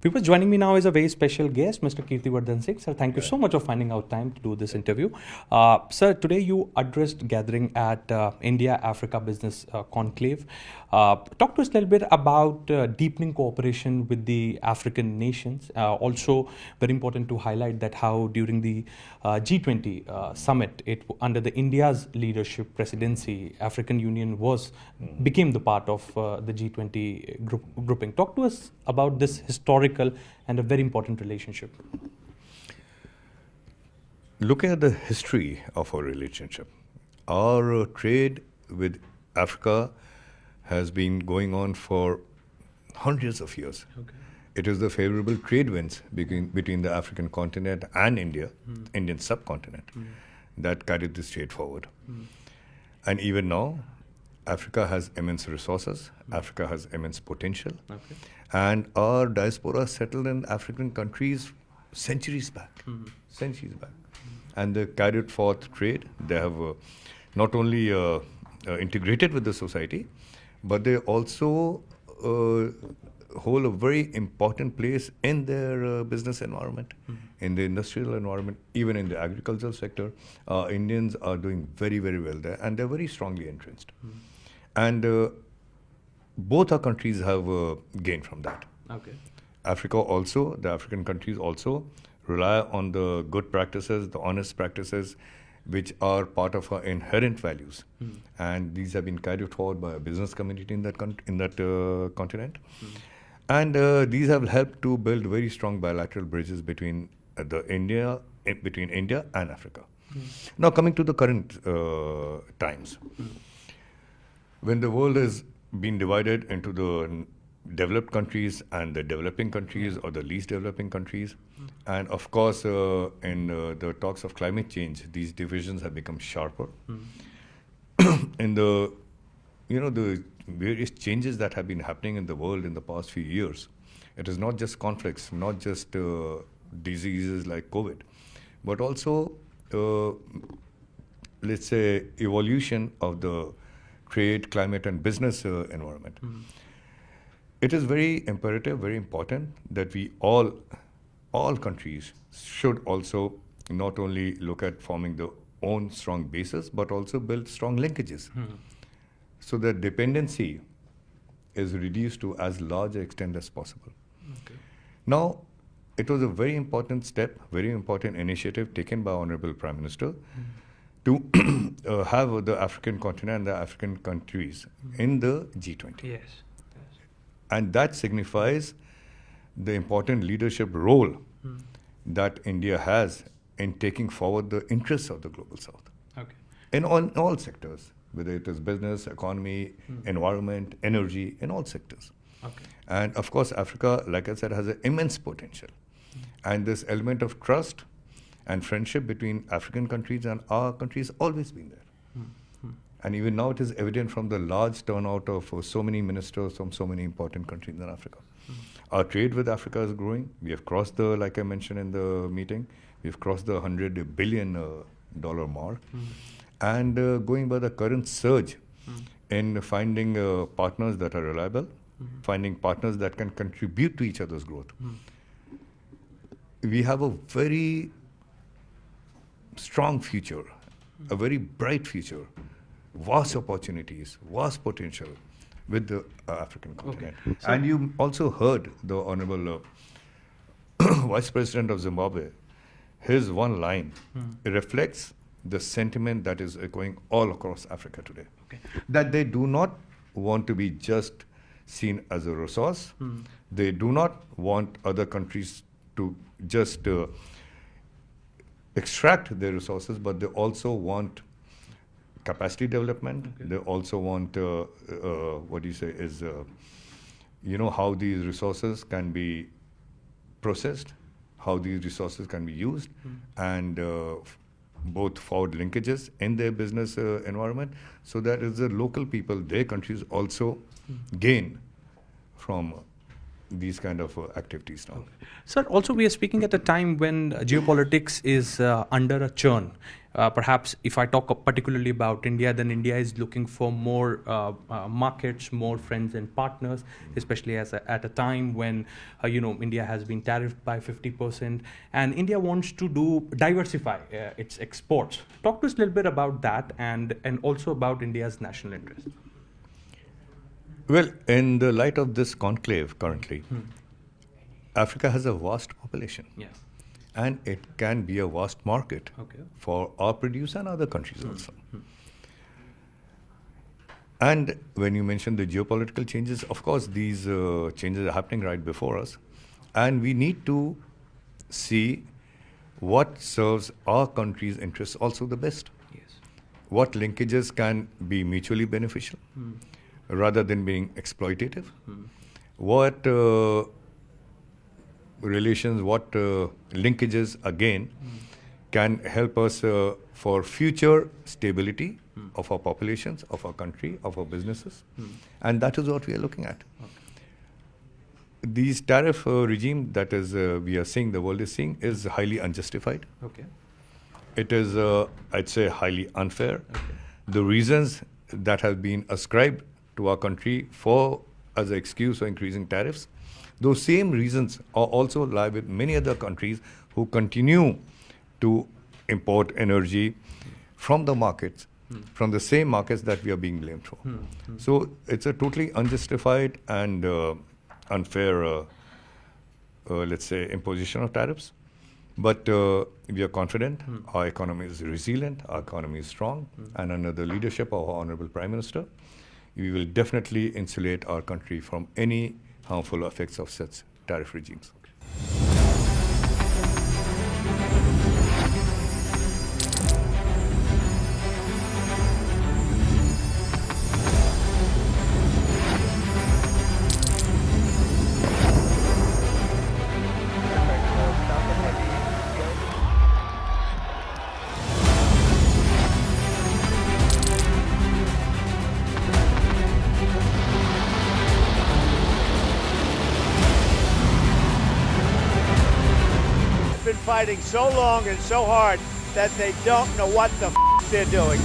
People joining me now is a very special guest, Mr. Kirti Vardhan Singh. Sir, thank you so much for finding out time to do this interview. Sir, today you addressed gathering at India-Africa Business Conclave. Talk to us a little bit about deepening cooperation with the African nations. Also, very important to highlight that how during the G20 summit, under the India's leadership presidency, African Union became the part of the G20 grouping. Talk to us about this historical and a very important relationship. Looking at the history of our relationship, our trade with Africa has been going on for hundreds of years. Okay. It is the favorable trade winds between the African continent and India, Indian subcontinent, that carried this trade forward. And even now, Africa has immense resources, Africa has immense potential, and our diaspora settled in African countries centuries back. And they carried forth trade. They have not only integrated with the society, but they also hold a very important place in their business environment, in the industrial environment, even in the agricultural sector. Indians are doing very, very well there, and they're very strongly entrenched. And both our countries have gained from that. Okay. Africa also, the African countries also rely on the good practices, the honest practices, which are part of our inherent values. And these have been carried forward by a business community in that continent. And these have helped to build very strong bilateral bridges between India and Africa. Now coming to the current times. When the world has been divided into the developed countries and the developing countries or the least developing countries, and of course in the talks of climate change, these divisions have become sharper. In the various changes that have been happening in the world in the past few years, it is not just conflicts, not just diseases like COVID, but also let's say evolution of the trade, climate and business environment. It is very imperative, very important that we all countries should also not only look at forming their own strong bases, but also build strong linkages. So that dependency is reduced to as large an extent as possible. Okay. Now, it was a very important step, very important initiative taken by Honorable Prime Minister to have the African continent and the African countries in the G20. Yes. And that signifies the important leadership role that India has in taking forward the interests of the Global South. Okay. In all sectors, whether it is business, economy, environment, energy, in all sectors. Okay. And of course, Africa, like I said, has an immense potential. And this element of trust and friendship between African countries and our countries has always been there. And even now it is evident from the large turnout of so many ministers from so many important countries in Africa. Our trade with Africa is growing. We have crossed like I mentioned in the meeting, we've crossed the $100 billion mark. And going by the current surge in finding partners that are reliable, finding partners that can contribute to each other's growth. We have a very strong future, a very bright future, vast opportunities, vast potential with the African continent. Okay. And you also heard the Honorable Vice President of Zimbabwe, his one line reflects the sentiment that is going all across Africa today. Okay. That they do not want to be just seen as a resource. They do not want other countries to just extract their resources, but they also want capacity development. Okay. They also want, how these resources can be processed, how these resources can be used, and both forward linkages in their business environment, so that as the local people, their countries also gain from these kind of activities now. Okay. Sir, also we are speaking at a time when geopolitics is under a churn. perhaps if I talk particularly about India, then India is looking for more markets, more friends and partners, especially at a time when India has been tariffed by 50%, and India wants to diversify its exports. Talk to us a little bit about that, and also about India's national interest. Well, in the light of this conclave currently, Africa has a vast population. Yes. And it can be a vast market for our produce and other countries also. And when you mention the geopolitical changes, of course, these changes are happening right before us. And we need to see what serves our country's interests also the best. Yes. What linkages can be mutually beneficial rather than being exploitative. What relations, what linkages again can help us for future stability of our populations, of our country, of our businesses. And that is what we are looking at. These tariff regime that is we are seeing, the world is seeing, is highly unjustified. It is, I'd say, highly unfair. The reasons that have been ascribed to our country for as an excuse for increasing tariffs, those same reasons are also lie with many other countries who continue to import energy from the markets, from the same markets that we are being blamed for. So it's a totally unjustified and unfair, let's say, imposition of tariffs. But we are confident, our economy is resilient, our economy is strong, and under the leadership of our Honorable Prime Minister, we will definitely insulate our country from any harmful effects of such tariff regimes. Been fighting so long and so hard that they don't know what the they're doing.